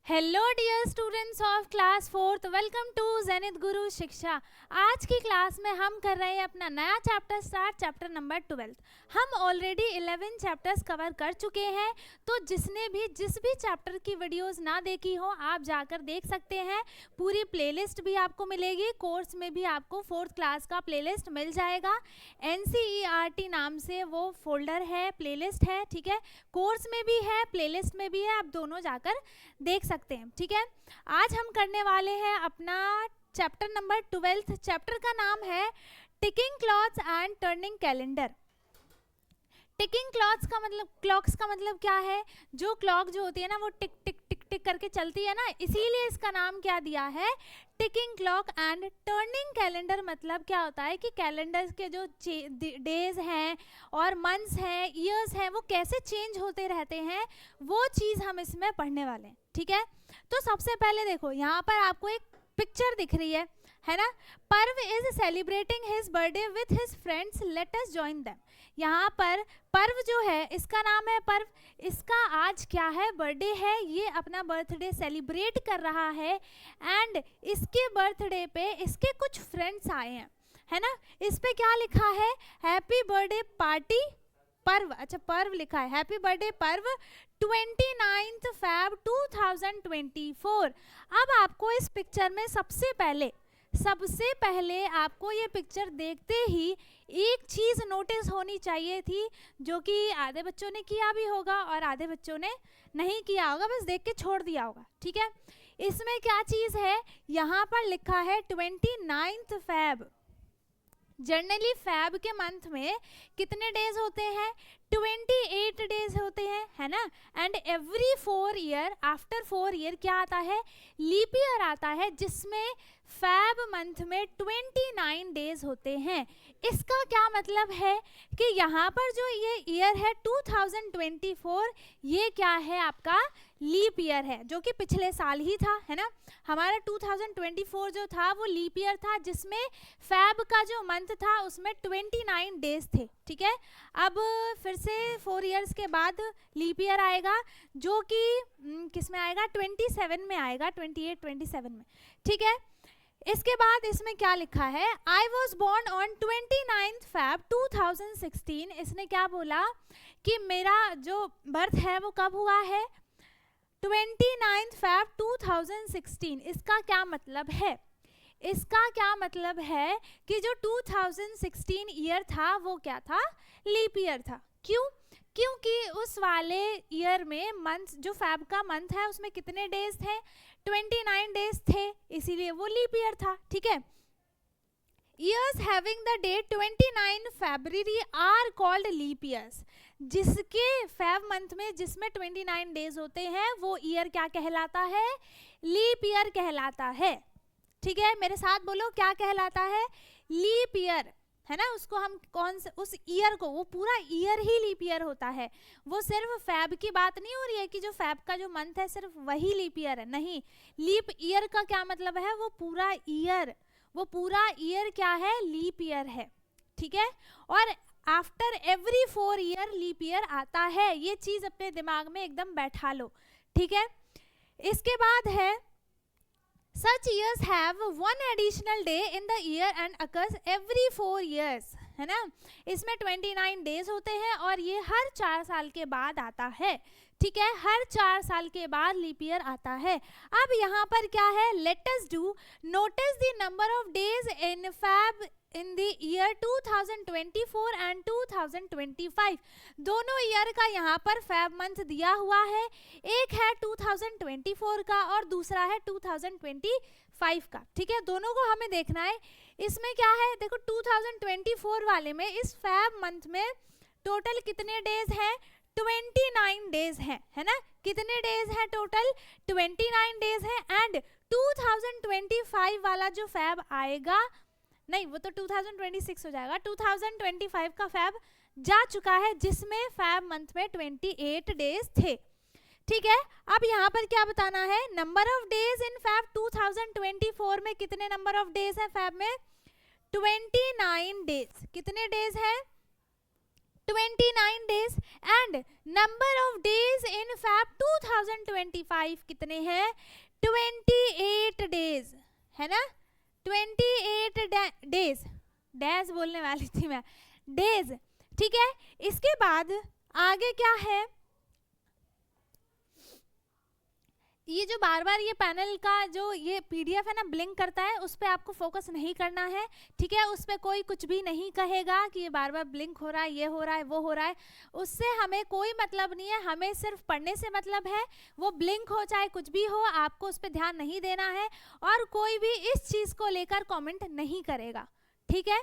Hello dear students of class 4th, welcome to Zenith Guru Shiksha. आज की class में हम कर रहे हैं अपना नया चैप्टर स्टार्ट, चैप्टर नंबर 12। हम ऑलरेडी 11 चैप्टर्स कवर कर चुके हैं, तो जिसने भी जिस भी चैप्टर की वीडियोस ना देखी हो आप जाकर देख सकते हैं। पूरी प्लेलिस्ट भी आपको मिलेगी, कोर्स में भी आपको 4th क्लास का प्लेलिस्ट मिल जाएगा। NCERT नाम से वो फोल्डर है, प्लेलिस्ट है, ठीक है। कोर्स में भी है, प्लेलिस्ट में भी है, आप दोनों जाकर देख सकते हैं, ठीक है। आज हम करने वाले हैं अपना चैप्टर नंबर 12। चैप्टर का नाम है ticking clocks and turning calendar. Ticking clocks का मतलब क्या है? जो क्लॉक जो होती है ना वो टिक टिक टिक टिक करके चलती है ना, इसीलिए इसका नाम क्या दिया है, ticking clock. And turning calendar मतलब क्या होता है कि कैलेंडर के जो डेज हैं और मंथ्स हैं, ईयर्स हैं, वो कैसे चेंज होते रहते हैं, वो चीज़ हम इसमें पढ़ने वाले हैं, ठीक है। तो सबसे पहले देखो, यहाँ पर आपको एक पिक्चर दिख रही है ना। पर्व is celebrating his birthday with his friends, let us join them. यहाँ पर पर्व जो है, इसका नाम है पर्व, इसका आज क्या है, बर्थडे है, ये अपना बर्थडे सेलिब्रेट कर रहा है। एंड इसके बर्थडे पे इसके कुछ फ्रेंड्स आए हैं, है ना। इस पे क्या लिखा है, हैप्पी बर्थडे पार्टी पर्व। अच्छा, पर्व लिखा है, हैप्पी बर्थडे पर्व 29 Feb 2024। अब आपको इस पिक्चर में सबसे पहले आपको ये पिक्चर देखते ही एक चीज़ नोटिस होनी चाहिए थी, जो कि आधे बच्चों ने किया भी होगा और आधे बच्चों ने नहीं किया होगा, बस देख के छोड़ दिया होगा, ठीक है। इसमें क्या चीज़ है, यहाँ पर लिखा है 29 Feb। जनरली फैब के मंथ में कितने डेज होते हैं, 28 डेज होते हैं, है ना। And every 4 year, after 4 year क्या आता है, लीप ईयर आता है, जिसमें फैब मंथ में 29 डेज होते हैं। इसका क्या मतलब है कि यहाँ पर जो ये ईयर है 2024, ये क्या है, आपका लीप ईयर है, जो कि पिछले साल ही था, है ना। हमारा 2024 जो था वो लीप ईयर था, जिसमें फैब का जो मंथ था उसमें 29 डेज थे, ठीक है। अब फिर से 4 ईयर्स के बाद लीप ईयर आएगा, जो कि किस में आएगा, 27 में आएगा, 27 में, ठीक है। इसके बाद इसमें क्या लिखा है, I was born on 29 Feb 2016। इसने क्या बोला कि मेरा जो बर्थ है वो कब हुआ है, 29 Feb 2016। इसका क्या मतलब है, इसका क्या मतलब है कि जो 2016 ईयर था वो क्या था, लीप ईयर था। क्यों? क्योंकि उस वाले ईयर में मंथ, जो फैब का मंथ है उसमें कितने डेज थे, 29 डेज थे, इसीलिए वो लीप ईयर था, ठीक है। Years having the date 29 February are called leap years। जिसके फैब मंथ में जिसमें 29 डेज होते हैं वो ईयर क्या कहलाता है, लीप ईयर कहलाता है, ठीक है। मेरे साथ बोलो, क्या कहलाता है, लीप ईयर, है ना। उसको हम कौन से, उस ईयर को, वो पूरा ईयर ही लीप ईयर होता है। वो सिर्फ फैब की बात नहीं हो रही है कि जो फैब का जो मंथ है सिर्फ वही लीप ईयर है, नहीं। लीप ईयर का क्या मतलब है, वो पूरा ईयर क्या है, लीप ईयर है, ठीक है। और after every 4 year leap year आता है, ये चीज अपने दिमाग में एकदम बैठा लो, ठीक है। इसके बाद है such years have one additional day in the year and occurs every 4 years, है ना। इसमें 29 डेज होते हैं और ये हर 4 साल के बाद आता है, ठीक है। हर 4 साल के बाद लीप ईयर आता है। अब यहाँ पर क्या है, let us do notice the number of days in Feb in the year 2024 and 2025। दोनों ईयर का यहाँ पर फैब मंथ दिया हुआ है, एक है 2024 का और दूसरा है 2025 का, ठीक है। दोनों को हमें देखना है। इसमें क्या है, देखो 2024 वाले में इस फैब मंथ में टोटल कितने डेज हैं, 29 डेज हैं, है ना। कितने डेज हैं टोटल, 29 डेज हैं। एंड 2025 वाला जो फैब आएगा, नहीं वो तो 2026 हो जाएगा, 2025 का फैब जा चुका है, जिसमें फैब मंथ में 28 डेज थे, ठीक है। अब यहाँ पर क्या बताना है, number of days in Feb 2024 में कितने नंबर ऑफ डेज है फैब में, 29 डेज। कितने डेज है, 29 days and number of days in Feb 2025 कितने हैं? 28 days है ना, 28 days, डैश बोलने वाली थी मैं, डेज, ठीक है। इसके बाद आगे क्या है, ये जो बार बार ये पैनल का जो ये पीडीएफ है ना ब्लिंक करता है, उस पर आपको फोकस नहीं करना है, ठीक है। उस पर कोई कुछ भी नहीं कहेगा कि ये बार बार ब्लिंक हो रहा है, ये हो रहा है, वो हो रहा है, उससे हमें कोई मतलब नहीं है, हमें सिर्फ पढ़ने से मतलब है। वो ब्लिंक हो चाहे कुछ भी हो, आपको उस पर ध्यान नहीं देना है और कोई भी इस चीज़ को लेकर कॉमेंट नहीं करेगा, ठीक है।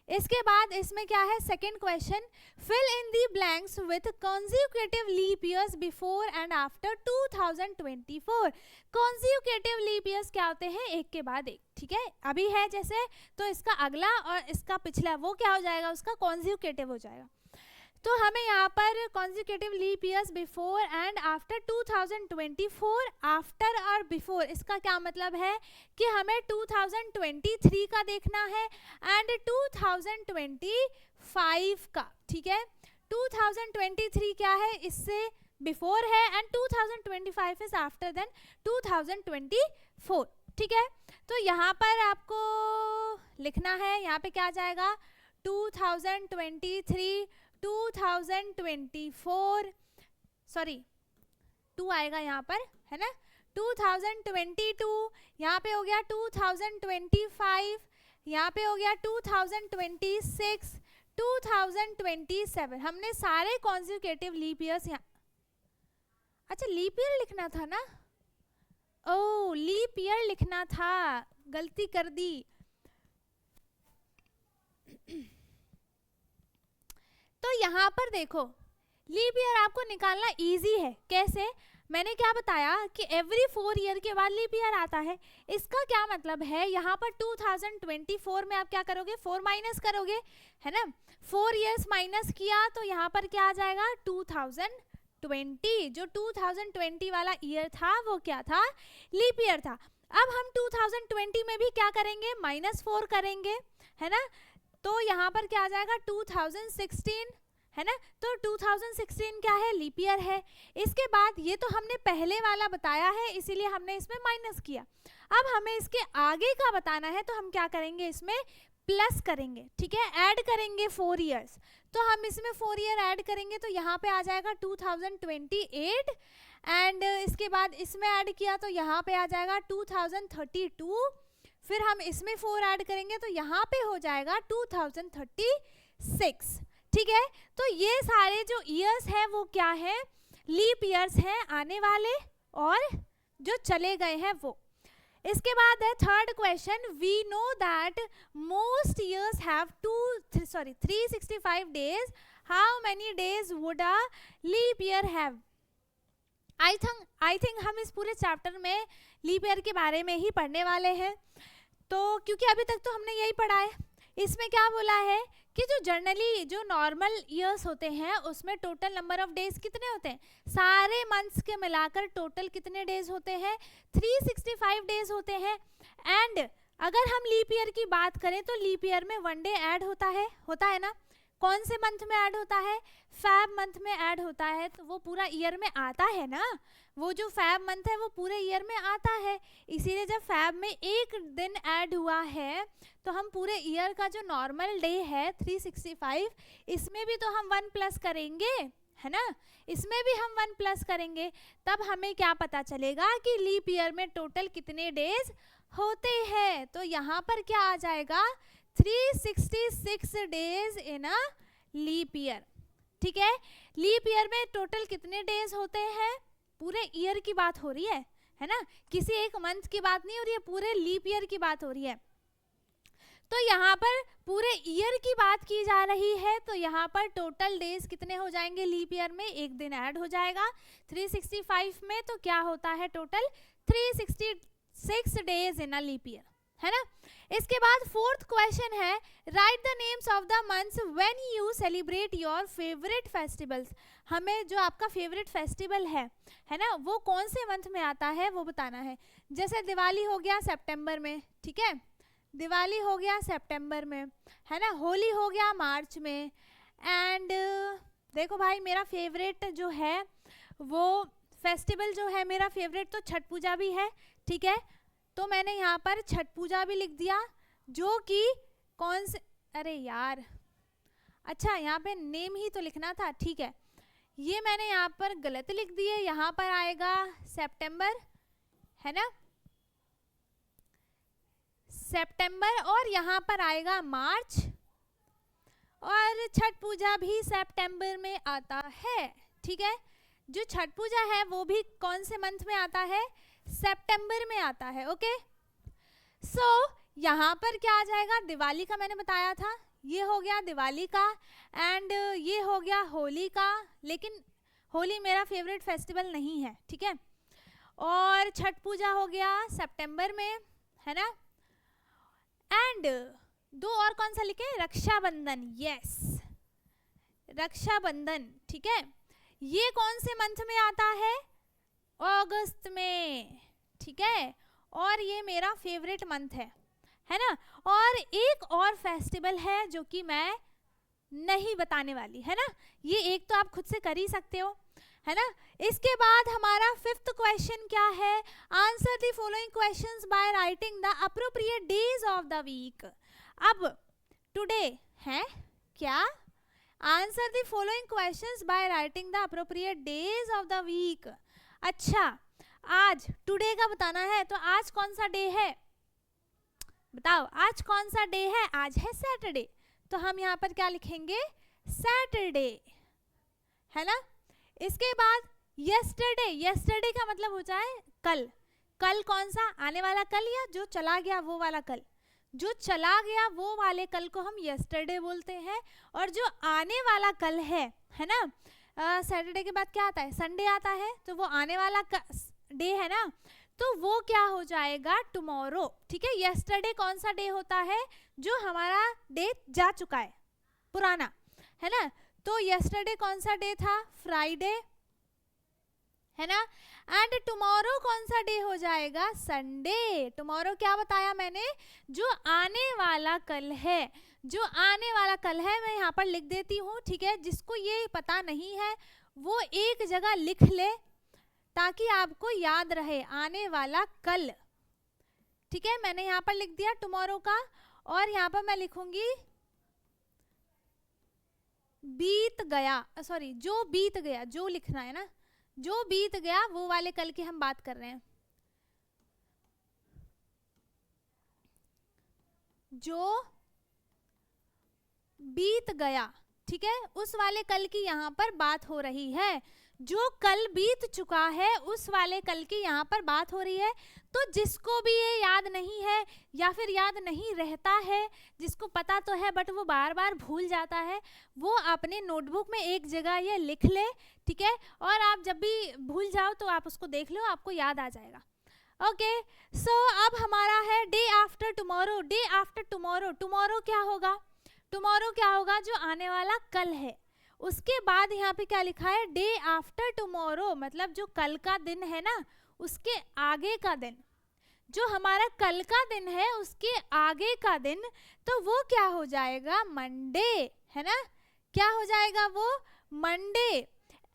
इसके बाद इसमें क्या है, second question, fill in the blanks with consecutive leap years before and after 2024। Consecutive leap years क्या होते हैं, एक के बाद एक, ठीक है। अभी है जैसे, तो इसका अगला और इसका पिछला वो क्या हो जाएगा, उसका कॉन्जिक्यूटिव हो जाएगा। तो हमें यहाँ पर consecutive leap years before and after 2024, after और बिफोर, इसका क्या मतलब है कि हमें 2023 का देखना है एंड 2025 का, ठीक है। 2023 क्या है, इससे बिफोर है एंड 2025 इज आफ्टर देन 2024, ठीक है। तो यहाँ पर आपको लिखना है, यहाँ पे क्या आ जाएगा, 2023 2024, सॉरी 2 आएगा यहाँ पर, है ना, 2022, यहाँ पे हो गया 2025, यहाँ पे हो गया 2026, 2027। हमने सारे कॉन्जिक्यूटिव लीप ईयर्स यहाँ, अच्छा लीप ईयर लिखना था ना, ओ लीप ईयर लिखना था, गलती कर दी। तो यहाँ पर देखो, लीप ईयर आपको निकालना इजी है, कैसे, मैंने क्या बताया कि एवरी 4 ईयर के बाद लीप ईयर आता है। इसका क्या मतलब है, यहाँ पर 2024 में आप क्या करोगे, 4 माइनस करोगे, है ना, 4 ईयर्स माइनस किया तो यहाँ पर क्या आ जाएगा, 2020, जो 2020 वाला ईयर था वो क्या था, लीप ईयर था। अब हम 2020 में भी क्या करेंगे, -4 करेंगे, है ना, तो यहाँ पर क्या आ जाएगा, 2016, है ना, तो 2016 क्या है, लीप ईयर है। इसके बाद ये तो हमने पहले वाला बताया है, इसीलिए हमने इसमें माइनस किया। अब हमें इसके आगे का बताना है, तो हम क्या करेंगे, इसमें प्लस करेंगे, ठीक है, ऐड करेंगे 4 ईयर्स। तो हम इसमें 4 ईयर ऐड करेंगे तो यहाँ पे आ जाएगा 2028 एंड इसके बाद इसमें ऐड किया तो यहाँ पे आ जाएगा 2032, फिर हम इसमें 4 ऐड करेंगे तो यहाँ पे हो जाएगा 2036, ठीक है। तो ये सारे जो ईयर्स हैं वो क्या है, लीप ईयर्स हैं, आने वाले और जो चले गए हैं वो। इसके बाद है third question, we know that most years have 365 days, how many days would a leap year have. I think हम इस पूरे चैप्टर में लीप ईयर के बारे में ही पढ़ने वाले हैं, तो क्योंकि अभी तक तो हमने यही पढ़ा है। इसमें क्या बोला है कि जो जनरली जो नॉर्मल ईयर्स होते हैं उसमें टोटल नंबर ऑफ डेज कितने होते हैं, सारे मंथ्स के मिलाकर टोटल कितने डेज होते हैं, 365 डेज होते हैं। एंड अगर हम लीप ईयर की बात करें तो लीप ईयर में 1 डे ऐड होता है ना, कौन से मंथ में ऐड होता है, फैब मंथ में ऐड होता है, तो वो पूरा ईयर में आता है ना, वो जो फैब मंथ है वो पूरे ईयर में आता है, इसीलिए जब फैब में एक दिन ऐड हुआ है तो हम पूरे ईयर का जो नॉर्मल डे है 365, इसमें भी तो हम 1 प्लस करेंगे, है ना, इसमें भी हम 1 प्लस करेंगे, तब हमें क्या पता चलेगा कि लीप ईयर में टोटल कितने डेज होते हैं। तो यहाँ पर क्या आ जाएगा, 366 days in a leap year, ठीक है। लीप ईयर में टोटल कितने डेज होते हैं, पूरे ईयर की बात हो रही है ना, किसी एक मंथ की बात नहीं हो रही है, पूरे लीप ईयर की बात हो रही है। तो यहाँ पर पूरे ईयर की बात की जा रही है, तो यहाँ पर टोटल डेज कितने हो जाएंगे लीप ईयर में, एक दिन ऐड हो जाएगा 365 में, तो क्या होता है total 366 days in a leap year, है ना। इसके बाद फोर्थ क्वेश्चन है, write the names of the months when you celebrate your favourite festivals. हमें जो आपका फेवरेट फेस्टिवल है ना, वो कौन से मंथ में आता है वो बताना है। जैसे दिवाली हो गया सितंबर में, ठीक है, दिवाली हो गया सितंबर में, है ना, होली हो गया मार्च में, एंड देखो भाई, मेरा फेवरेट जो है वो फेस्टिवल जो है मेरा फेवरेट तो छठ पूजा भी है, ठीक है। तो मैंने यहाँ पर छठ पूजा भी लिख दिया, जो कि कौन से, अरे यार, अच्छा यहाँ पे नेम ही तो लिखना था, ठीक है। ये मैंने यहाँ पर गलत लिख दिए, यहाँ पर आएगा सितंबर, है ना, सितंबर, और यहाँ पर आएगा मार्च, और छठ पूजा भी सितंबर में आता है, ठीक है। जो छठ पूजा है वो भी कौन से मंथ में आता है, सितंबर में आता है, ओके। सो यहाँ पर क्या आ जाएगा, दिवाली का मैंने बताया था, ये हो गया दिवाली का, एंड ये हो गया होली का, लेकिन होली मेरा फेवरेट फेस्टिवल नहीं है, ठीक है। और छठ पूजा हो गया सितंबर में, है ना। एंड दो और कौन सा लिखे, रक्षाबंधन, यस, रक्षाबंधन, ठीक है। ये कौन से मंथ में आता है, अगस्त में, ठीक है। और ये मेरा फेवरेट मंथ है ना। और एक और फेस्टिवल है जो कि मैं नहीं बताने वाली, है ना। ये एक तो आप खुद से कर ही सकते हो, है ना। इसके बाद हमारा 5th क्वेश्चन क्या है, answer the following questions by writing the appropriate days of the week. अब टुडे है क्या, answer the following questions by writing the appropriate days of the week. अच्छा, आज टुडे का बताना है, तो आज कौन सा डे है, बताओ आज कौन सा डे है, आज है सैटरडे, तो हम यहाँ पर क्या लिखेंगे, सैटरडे, है ना। इसके बाद यस्टरडे, यस्टरडे का मतलब हो जाए कल, कल कौन सा, आने वाला कल या जो चला गया वो वाला कल, जो चला गया वो वाले कल को हम यस्टरडे बोलते हैं। और जो आने वाला कल है ना, सैटरडे के बाद क्या आता है, संडे आता है, तो वो आने वाला डे है ना, तो वो क्या हो जाएगा, टुमारो, ठीक है। यस्टरडे कौन सा डे होता है, जो हमारा डे जा चुका है, पुराना, है ना। तो यस्टरडे कौन सा डे था, फ्राइडे, है ना। एंड टुमारो कौन सा डे हो जाएगा, संडे। टुमारो क्या बताया मैंने, जो आने वाला कल है, जो आने वाला कल है, मैं यहाँ पर लिख देती हूँ, ठीक है। जिसको ये पता नहीं है वो एक जगह लिख ले ताकि आपको याद रहे, आने वाला कल, ठीक है। मैंने यहाँ पर लिख दिया टुमारो का, और यहाँ पर मैं लिखूंगी बीत गया, सॉरी जो बीत गया, जो लिखना है ना, जो बीत गया वो वाले कल की हम बात कर रहे हैं, जो बीत गया, ठीक है, उस वाले कल की यहाँ पर बात हो रही है। जो कल बीत चुका है उस वाले कल की यहाँ पर बात हो रही है। तो जिसको भी ये याद नहीं है या फिर याद नहीं रहता है, जिसको पता तो है बट वो बार बार भूल जाता है, वो अपने नोटबुक में एक जगह ये लिख ले, ठीक है। और आप जब भी भूल जाओ तो आप उसको देख लो, आपको याद आ जाएगा, ओके। सो अब हमारा है day after tomorrow, day after tomorrow, tomorrow क्या होगा, टुमारो क्या होगा, जो आने वाला कल है। उसके बाद यहाँ पे क्या लिखा है, डे आफ्टर टुमारो, मतलब जो कल का दिन है ना, उसके आगे का दिन, जो हमारा कल का दिन है उसके आगे का दिन, तो वो क्या हो जाएगा, मंडे, है ना। क्या हो जाएगा वो, Monday.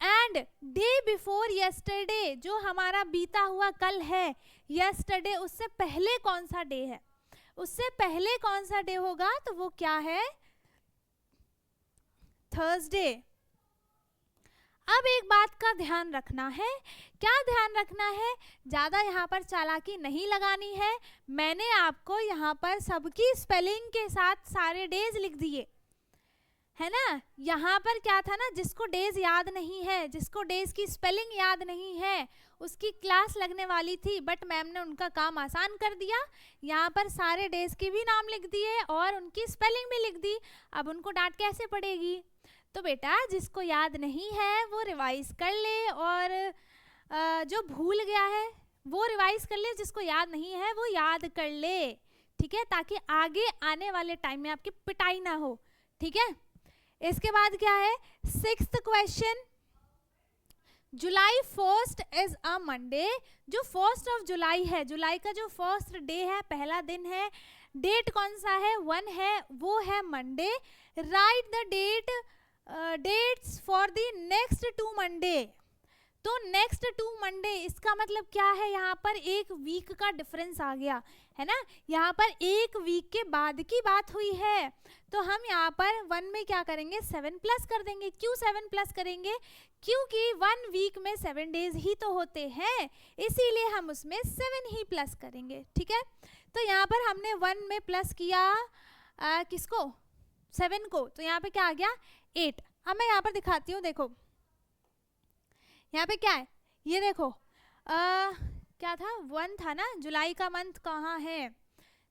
And day before yesterday, जो हमारा बीता हुआ कल है, यस्टरडे, उससे पहले कौन सा डे है, उससे पहले कौन सा डे होगा, तो वो क्या है, थर्सडे। अब एक बात का ध्यान रखना है, क्या ध्यान रखना है, ज़्यादा यहाँ पर चालाकी नहीं लगानी है। मैंने आपको यहाँ पर सबकी स्पेलिंग के साथ सारे डेज लिख दिए, है ना। यहाँ पर क्या था ना, जिसको डेज याद नहीं है, जिसको डेज की स्पेलिंग याद नहीं है, उसकी क्लास लगने वाली थी, बट मैम ने उनका काम आसान कर दिया। यहाँ पर सारे डेज के भी नाम लिख दिए और उनकी स्पेलिंग भी लिख दी। अब उनको डांट कैसे पड़ेगी, तो बेटा जिसको याद नहीं है वो रिवाइज कर ले, और जो भूल गया है वो रिवाइज कर ले, जिसको याद नहीं है वो याद कर ले, ठीक है, ताकि आगे आने वाले टाइम में आपकी पिटाई ना हो, ठीक है। इसके बाद क्या है, 6th question, July 1st is a Monday, जो 1st ऑफ जुलाई है, जुलाई का जो 1st डे है, पहला दिन है, डेट कौन सा है, 1 है, वो है Monday. Write the date dates for the next 2 Monday. तो नेक्स्ट 2 मंडे इसका मतलब क्या है, यहाँ पर एक वीक का डिफरेंस आ गया है ना, यहाँ पर एक वीक के बाद की बात हुई है। तो हम यहाँ पर 1 में क्या करेंगे, 7 प्लस कर देंगे। क्यों 7 प्लस करेंगे, क्योंकि 1 वीक में 7 डेज ही तो होते हैं, इसीलिए हम उसमें 7 ही प्लस करेंगे। ठीक है, तो यहाँ पर हमने 1 में प्लस किया किसको, 7 को, तो यहाँ पे क्या आ गया 8। अब मैं यहाँ पर दिखाती हूँ, देखो यहाँ पे क्या है, ये देखो क्या था, 1 था ना, जुलाई का मंथ कहाँ है,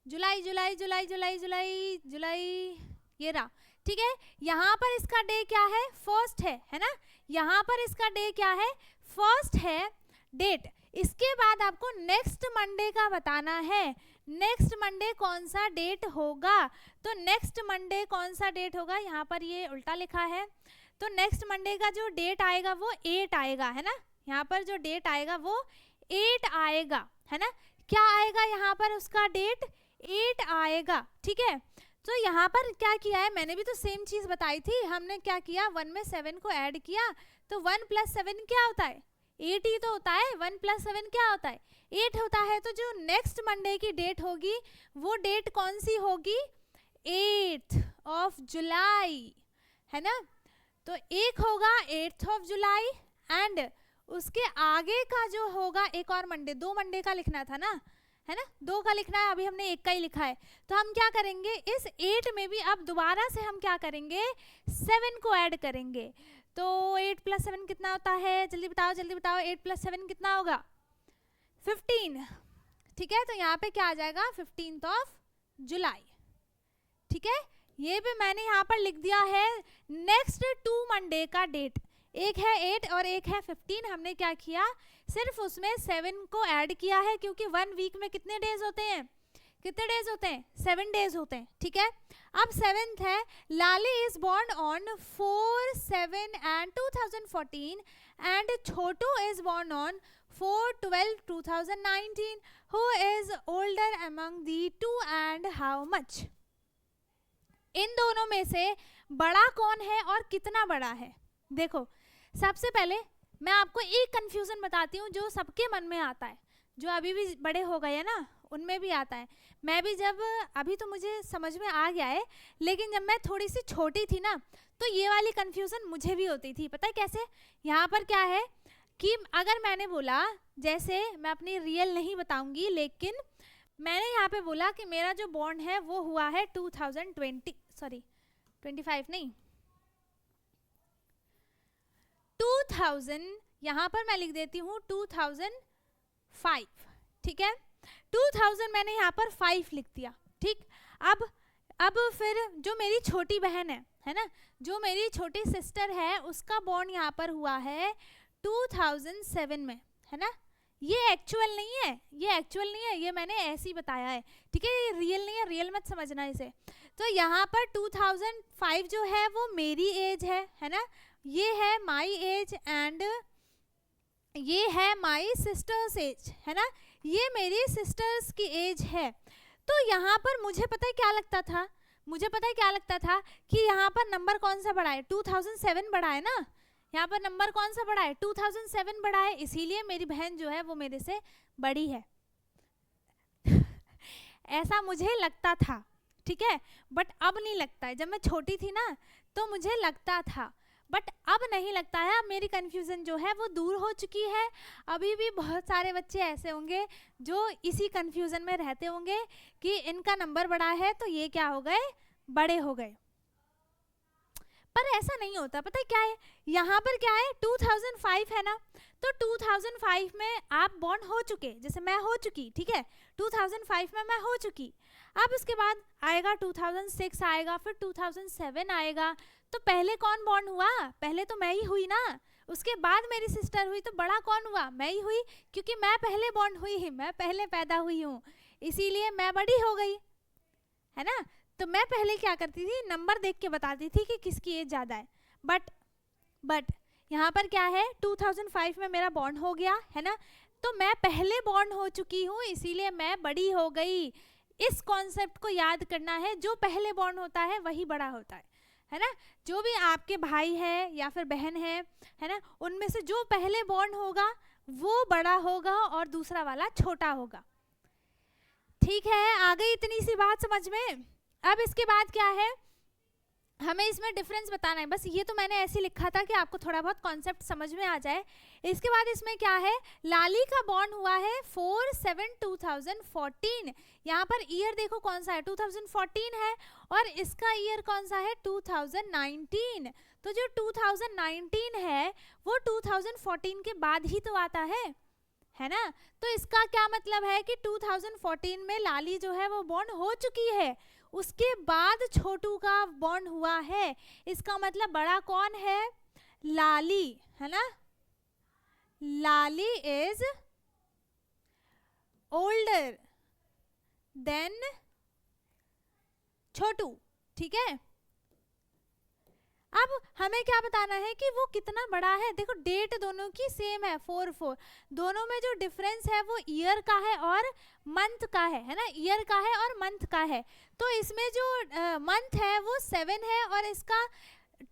जुलाई जुलाई जुलाई जुलाई जुलाई जुलाई, ये रहा। ठीक है, यहाँ पर इसका डे क्या है, फर्स्ट है ना, यहाँ पर इसका डे क्या है, फर्स्ट है डेट। इसके बाद आपको नेक्स्ट मंडे का बताना है, नेक्स्ट मंडे कौन सा डेट होगा। तो नेक्स्ट मंडे कौन सा डेट होगा, यहाँ पर ये उल्टा लिखा है, तो नेक्स्ट मंडे का जो डेट आएगा वो 8 आएगा, है ना, यहाँ पर जो डेट आएगा वो 8 आएगा, है ना, क्या आएगा यहाँ पर उसका डेट 8 आएगा। ठीक है, तो यहाँ पर क्या किया है, मैंने भी तो सेम चीज बताई थी, हमने क्या किया 1 में 7 को ऐड किया, तो 1 + 7 क्या होता है, 8 ही तो होता है, 1 + 7 क्या होता है, 8 होता है। तो जो नेक्स्ट मंडे की डेट होगी वो डेट कौन सी होगी, 8 जुलाई, है ना, तो एक होगा 8 जुलाई, एंड उसके आगे का जो होगा एक और मंडे, 2 मंडे का लिखना था ना, है ना, 2 का लिखना है, अभी हमने 1 का ही लिखा है। तो हम क्या करेंगे, इस 8 में भी अब दोबारा से हम क्या करेंगे, 7 को ऐड करेंगे। तो 8 + 7 कितना होता है, जल्दी बताओ जल्दी बताओ, 8 + 7 कितना होगा, 15। ठीक है, तो यहाँ पे क्या आ जाएगा, 15 जुलाई। ठीक है, ये भी मैंने यहाँ पर लिख दिया है नेक्स्ट 2 मंडे का डेट, एक है 8 और एक है 15। हमने क्या किया, सिर्फ उसमें 7 को ऐड किया है, क्योंकि 1 वीक में कितने डेज होते हैं, कितने डेज होते हैं, 7 डेज होते हैं। ठीक है, अब 7th है, Lali is born on 4/7/2014 and Chhotu is born on 4/12/2019। Who is older among the 2 and how much. इन दोनों में से बड़ा कौन है और कितना बड़ा है। देखो, सबसे पहले मैं आपको एक कंफ्यूजन बताती हूँ जो सबके मन में आता है, जो अभी भी बड़े हो गए हैं ना उनमें भी आता है। मैं भी जब, अभी तो मुझे समझ में आ गया है, लेकिन जब मैं थोड़ी सी छोटी थी ना तो ये वाली कंफ्यूजन मुझे भी होती थी। पता है कैसे, यहाँ पर क्या है कि अगर मैंने बोला, जैसे मैं अपनी रियल नहीं बताऊंगी, लेकिन मैंने यहाँ पे बोला कि मेरा जो बॉर्न है वो हुआ है 25 नहीं 2000, यहाँ पर मैं लिख देती हूँ 2005। ठीक है, 2000 मैंने यहाँ पर 5 लिख दिया। ठीक, अब फिर जो मेरी छोटी बहन है ना, जो मेरी छोटी सिस्टर है, उसका बॉर्न यहाँ पर हुआ है 2007 में, है ना। ये एक्चुअल नहीं है, ये एक्चुअल नहीं है, ये मैंने ऐसे ही बताया है। ठीक है, ये रियल नहीं है, रियल मत समझना इसे। तो यहाँ पर 2005 जो है वो मेरी एज है ना, ये है माई एज एंड ये है माई सिस्टर्स एज, है ना, ये मेरी सिस्टर्स की एज है। तो यहाँ पर मुझे पता है क्या लगता था, मुझे पता है क्या लगता था कि यहाँ पर नंबर कौन सा बड़ा है, 2007 बड़ा है ना, यहाँ पर नंबर कौन सा बड़ा है, 2007 बड़ा है, इसीलिए मेरी बहन जो है वो मेरे से बड़ी है। ऐसा मुझे लगता था, ठीक है, बट अब नहीं लगता है। जब मैं छोटी थी ना तो मुझे लगता था, बट अब नहीं लगता है। अब मेरी कन्फ्यूज़न जो है वो दूर हो चुकी है। अभी भी बहुत सारे बच्चे ऐसे होंगे जो इसी कन्फ्यूज़न में रहते होंगे कि इनका नंबर बड़ा है तो ये क्या हो गए, बड़े हो गए। पर ऐसा नहीं होता। पता है क्या है, यहाँ पर क्या है 2005 है ना, तो 2005 में आप बॉर्न हो चुके, जैसे मैं हो चुकी, ठीक है, 2005 में मैं हो चुकी। अब उसके बाद आएगा 2006 आएगा, फिर 2007 आएगा। तो पहले कौन बॉर्न हुआ, पहले तो मैं ही हुई ना, उसके बाद मेरी सिस्टर हुई, तो बड़ा कौन हुआ, मैं ही हुई, क्योंकि मैं पहले बॉर्न हुई, मैं पहले पैदा हुई हूँ, इसीलिए मैं बड़ी हो गई, है ना। तो मैं पहले क्या करती थी, नंबर देख के बताती थी कि किसकी एज ज़्यादा है। बट यहाँ पर क्या है, 2005 में मेरा बॉर्न हो गया, है ना, तो मैं पहले बॉर्न हो चुकी हूँ, इसीलिए मैं बड़ी हो गई। इस कॉन्सेप्ट को याद करना है, जो पहले बॉर्न होता है वही बड़ा होता है है ना, जो भी आपके भाई है या फिर बहन है ना, उनमें से जो पहले बॉर्न होगा वो बड़ा होगा और दूसरा वाला छोटा होगा। ठीक है, आ गई इतनी सी बात समझ में। अब इसके बाद क्या है, हमें इसमें डिफरेंस बताना है। बस ये तो मैंने ऐसे लिखा था कि आपको थोड़ा बहुत कॉन्सेप्ट समझ में आ जाए। इसके बाद इसमें क्या है, लाली का बॉर्न हुआ है 4/7/2014। यहाँ पर ईयर देखो कौन सा है, 2014 है, और इसका ईयर कौन सा है, 2019। तो जो 2019 है वो 2014 के बाद ही तो आता है ना। तो इसका क्या मतलब है कि 2014 में लाली जो है वो बॉर्न हो चुकी है, उसके बाद छोटू का बॉर्न हुआ है। इसका मतलब बड़ा कौन है, लाली, है ना। लाली इज ओल्डर देन छोटू, ठीक है। अब हमें क्या बताना है कि वो कितना बड़ा है। देखो डेट दोनों की सेम है 4/4, दोनों में जो डिफरेंस है वो ईयर का है और मंथ का है ना, ईयर का है और मंथ का है। तो इसमें जो मंथ है वो 7 है और इसका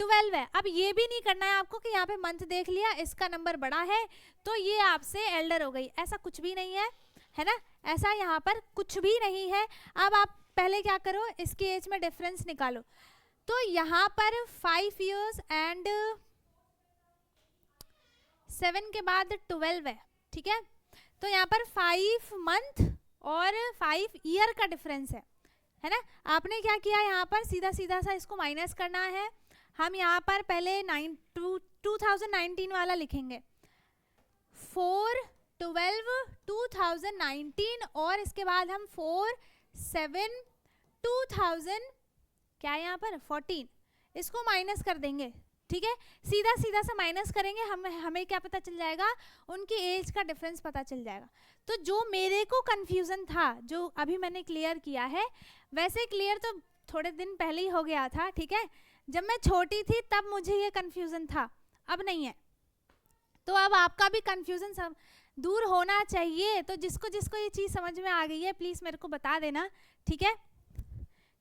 12 है। अब ये भी नहीं करना है आपको कि यहाँ पे मंथ देख लिया, इसका नंबर बड़ा है तो ये आपसे एल्डर हो गई, ऐसा कुछ भी नहीं है ना, ऐसा यहाँ पर कुछ भी नहीं है। अब आप पहले क्या करो, इसकी एज में डिफरेंस निकालो। तो यहाँ पर 5 इयर्स एंड 7 के बाद 12 है, ठीक है। तो यहाँ पर 5 मंथ और 5 ईयर का डिफरेंस है ना। आपने क्या किया, यहाँ पर सीधा सीधा सा इसको माइनस करना है। हम यहाँ पर पहले 2019 वाला लिखेंगे, 4/12/2019 और इसके बाद हम 4/7/2000 क्या है यहाँ पर 14, इसको माइनस कर देंगे, ठीक है। सीधा सीधा सा माइनस करेंगे, हमें क्या पता चल जाएगा, उनकी एज का डिफरेंस पता चल जाएगा। तो जो मेरे को कंफ्यूजन था, जो अभी मैंने क्लियर किया है, वैसे क्लियर तो थोड़े दिन पहले ही हो गया था, ठीक है। जब मैं छोटी थी तब मुझे ये कंफ्यूजन था, अब नहीं है। तो अब आपका भी कंफ्यूजन सब दूर होना चाहिए। तो जिसको जिसको ये चीज़ समझ में आ गई है प्लीज़ मेरे को बता देना, ठीक है।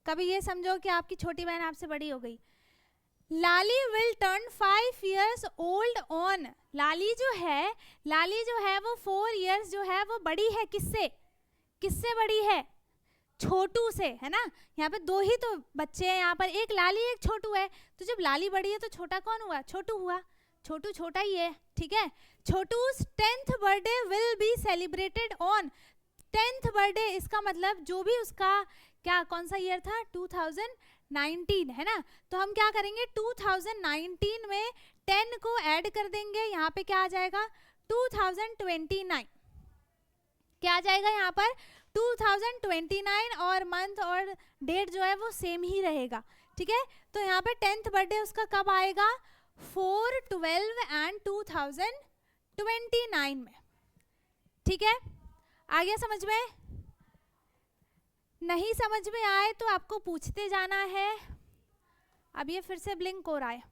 कभी ये समझो कि आपकी छोटी बहन आपसे बड़ी हो गई। Lali will turn 5 years old on, Lali जो है वो 4 years जो है वो बड़ी है, किससे बड़ी है, छोटू से, है ना। यहाँ पे 2 ही तो बच्चे हैं, यहाँ पर एक लाली एक छोटू है। तो जब लाली बड़ी है तो छोटा कौन हुआ, छोटू हुआ, छोटू छोटा ही है, ठीक है। छोटू's 10th birthday will be celebrated on 10th birthday, इसका मतलब जो भी उसका क्या कौन सा ईयर था, 2019, है ना। तो हम क्या करेंगे, 2019 में 10 को ऐड कर देंगे, यहाँ पे क्या आ जाएगा 2029, क्या आ जाएगा यहाँ पर 2029, और मंथ और डेट जो है वो सेम ही रहेगा, ठीक है। तो यहाँ पे 10th बर्थडे उसका कब आएगा, 4/12/2029 में, ठीक है। आ गया समझ में, नहीं समझ में आए तो आपको पूछते जाना है। अब ये फिर से ब्लिंक हो रहा है।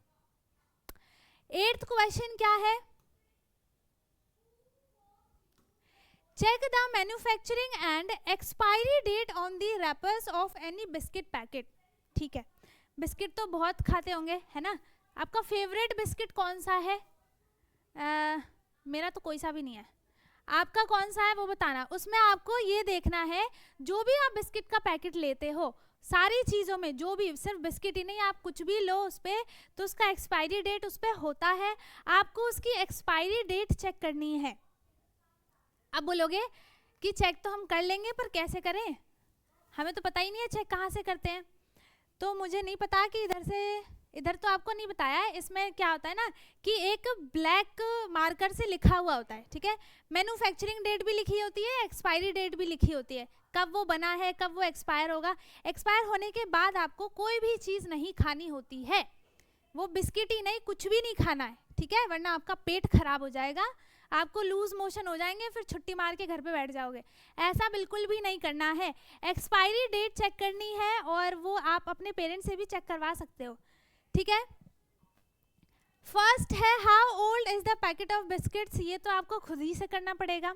8th क्वेश्चन क्या है, check the manufacturing and expiry date on the wrappers of any biscuit packet, ठीक है। बिस्किट तो बहुत खाते होंगे, है ना। आपका फेवरेट बिस्किट कौन सा है, मेरा तो कोई सा भी नहीं है, आपका कौन सा है वो बताना। उसमें आपको ये देखना है, जो भी आप बिस्किट का पैकेट लेते हो, सारी चीज़ों में जो भी, सिर्फ बिस्किट ही नहीं, आप कुछ भी लो उस पर तो उसका एक्सपायरी डेट उस पर होता है। आपको उसकी एक्सपायरी डेट चेक करनी है। अब बोलोगे कि चेक तो हम कर लेंगे पर कैसे करें, हमें तो पता ही नहीं है चेक कहाँ से करते हैं। तो मुझे नहीं पता कि इधर तो आपको नहीं बताया है। इसमें क्या होता है ना कि एक ब्लैक मार्कर से लिखा हुआ होता है, ठीक है। मैन्युफैक्चरिंग डेट भी लिखी होती है, एक्सपायरी डेट भी लिखी होती है, कब वो बना है, कब वो एक्सपायर होगा। एक्सपायर होने के बाद आपको कोई भी चीज़ नहीं खानी होती है, वो बिस्किट ही नहीं, कुछ भी नहीं खाना है, ठीक है, वरना आपका पेट खराब हो जाएगा, आपको लूज मोशन हो जाएंगे, फिर छुट्टी मार के घर पे बैठ जाओगे। ऐसा बिल्कुल भी नहीं करना है। एक्सपायरी डेट चेक करनी है और वो आप अपने पेरेंट्स से भी चेक करवा सकते हो, ठीक है। फर्स्ट है how old is the packet of biscuits, ये तो आपको खुद ही से करना पड़ेगा,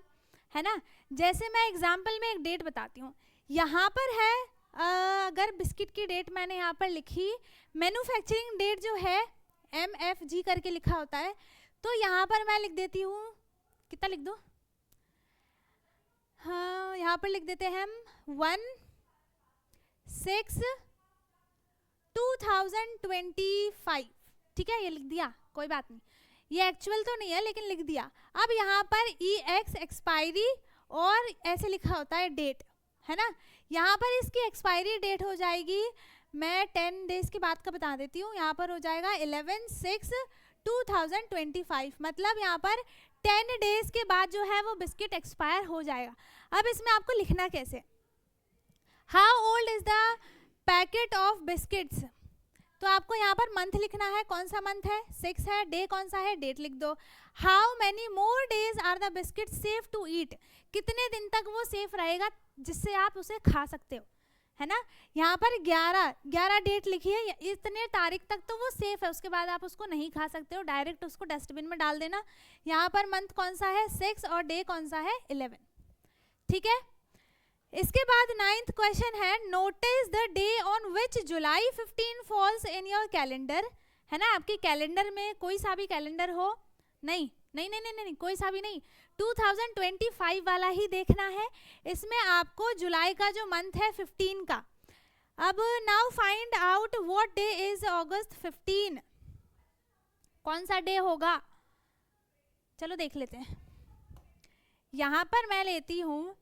है ना। जैसे मैं एग्जाम्पल में एक डेट बताती हूँ, यहाँ पर है अगर बिस्किट की डेट मैंने यहाँ पर लिखी, मैन्युफैक्चरिंग डेट जो है MFG करके लिखा होता है, तो यहाँ पर मैं लिख देती हूँ, कितना लिख दूँ, हाँ यहाँ पर लिख देते हैं हम 1/6/2025, ठीक है, ये लिख दिया, कोई बात नहीं, ये एक्चुअल तो नहीं है लेकिन लिख दिया। अब यहाँ पर EX एक्सपायरी और ऐसे लिखा होता है डेट, है ना, यहाँ पर इसकी एक्सपायरी डेट हो जाएगी, मैं 10 डेज के बाद का बता देती हूँ, यहाँ पर हो जाएगा 11/6/2025, मतलब यहाँ पर 10 डेज के बाद जो है वो बिस्किट एक्सपायर हो जाएगा। अब इसमें आपको लिखना कैसे, how old is the packet of biscuits, तो आपको यहाँ पर मंथ लिखना है, कौन सा मंथ है, 6 है, डे कौन सा है, डेट लिख दो। How many more days are the biscuit safe to eat, कितने दिन तक वो सेफ रहेगा जिससे आप उसे खा सकते हो, है ना, यहाँ पर 11 डेट लिखी है, इतने तारीख तक तो वो सेफ है, उसके बाद आप उसको नहीं खा सकते हो, डायरेक्ट उसको डस्टबिन में डाल देना। यहाँ पर मंथ कौन सा है 6 और डे कौन सा है 11, ठीक है। इसके बाद 9th क्वेश्चन है, notice the day on which July 15 falls in your calendar, है ना, आपके कैलेंडर में कोई सा भी कैलेंडर हो, नहीं नहीं नहीं नहीं नहीं, कोई सा भी नहीं, 2025 वाला ही देखना है, इसमें आपको जुलाई का जो मंथ है 15 का। अब now find out what day is August 15, कौन सा डे होगा, चलो देख लेते हैं। यहाँ पर मैं लेती हूँ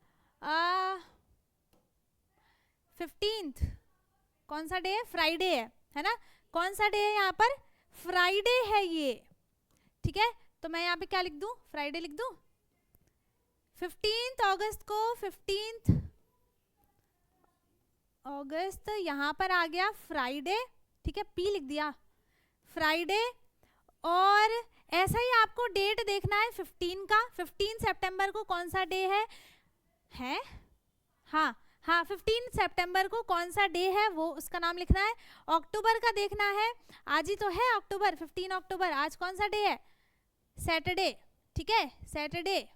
15th, कौन सा डे है, फ्राइडे है ना, कौन सा डे है यहाँ पर, फ्राइडे है ये, ठीक है, तो मैं यहाँ पे क्या लिख दूँ, फ्राइडे लिख दूँ। 15 अगस्त को 15 अगस्त यहाँ पर आ गया फ्राइडे, ठीक है, पी लिख दिया फ्राइडे, और ऐसा ही आपको डेट देखना है 15 का, 15 सितंबर को कौन सा डे है हाँ हाँ 15 सितंबर को कौन सा डे है वो उसका नाम लिखना है। अक्टूबर का देखना है, आज ही तो है अक्टूबर, 15 अक्टूबर, आज कौन सा डे है, सैटरडे, ठीक है, सैटरडे,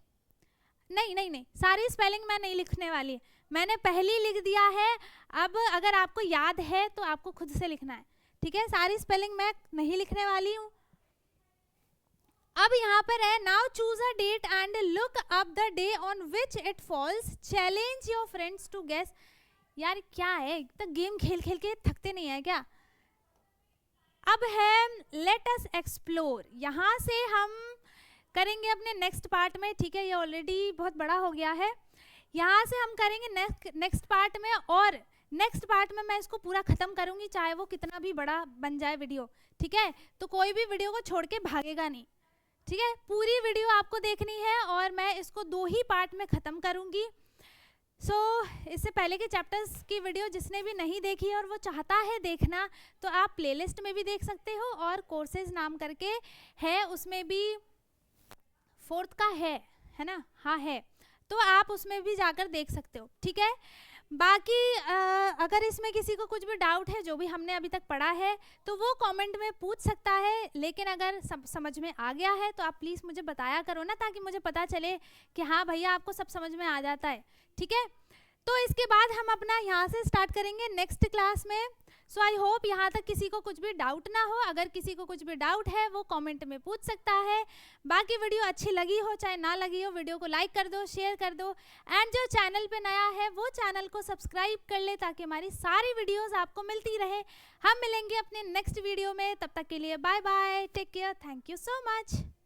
नहीं नहीं नहीं, सारी स्पेलिंग मैं नहीं लिखने वाली, मैंने पहले लिख दिया है, अब अगर आपको याद है तो आपको खुद से लिखना है, ठीक है, सारी स्पेलिंग मैं नहीं लिखने वाली हूँ। अब यहाँ पर है, now choose a date and look up the day on which it falls, challenge your friends to guess, यार क्या है, तो गेम खेल खेल के थकते नहीं है क्या। अब है लेट अस एक्सप्लोर, यहाँ से हम करेंगे अपने नेक्स्ट पार्ट में, ठीक है, ये ऑलरेडी बहुत बड़ा हो गया है, यहाँ से हम करेंगे नेक्स्ट पार्ट में, और नेक्स्ट पार्ट में मैं इसको पूरा खत्म करूँगी, चाहे वो कितना भी बड़ा बन जाए वीडियो, ठीक है, तो कोई भी वीडियो को छोड़ के भागेगा नहीं, ठीक है, पूरी वीडियो आपको देखनी है, और मैं इसको 2 ही पार्ट में ख़त्म करूँगी। इससे पहले के चैप्टर्स की वीडियो जिसने भी नहीं देखी और वो चाहता है देखना, तो आप प्लेलिस्ट में भी देख सकते हो, और कोर्सेज नाम करके है, उसमें भी 4th का है ना, हाँ है, तो आप उसमें भी जाकर देख सकते हो, ठीक है। बाकी अगर इसमें किसी को कुछ भी डाउट है जो भी हमने अभी तक पढ़ा है तो वो कमेंट में पूछ सकता है, लेकिन अगर समझ में आ गया है तो आप प्लीज़ मुझे बताया करो ना, ताकि मुझे पता चले कि हाँ भैया आपको सब समझ में आ जाता है, ठीक है। तो इसके बाद हम अपना यहाँ से स्टार्ट करेंगे नेक्स्ट क्लास में। सो आई होप यहाँ तक किसी को कुछ भी डाउट ना हो, अगर किसी को कुछ भी डाउट है वो कमेंट में पूछ सकता है। बाकी वीडियो अच्छी लगी हो चाहे ना लगी हो, वीडियो को लाइक कर दो, शेयर कर दो, एंड जो चैनल पे नया है वो चैनल को सब्सक्राइब कर ले, ताकि हमारी सारी वीडियोस आपको मिलती रहे। हम मिलेंगे अपने नेक्स्ट वीडियो में, तब तक के लिए bye bye, take care, thank you so much.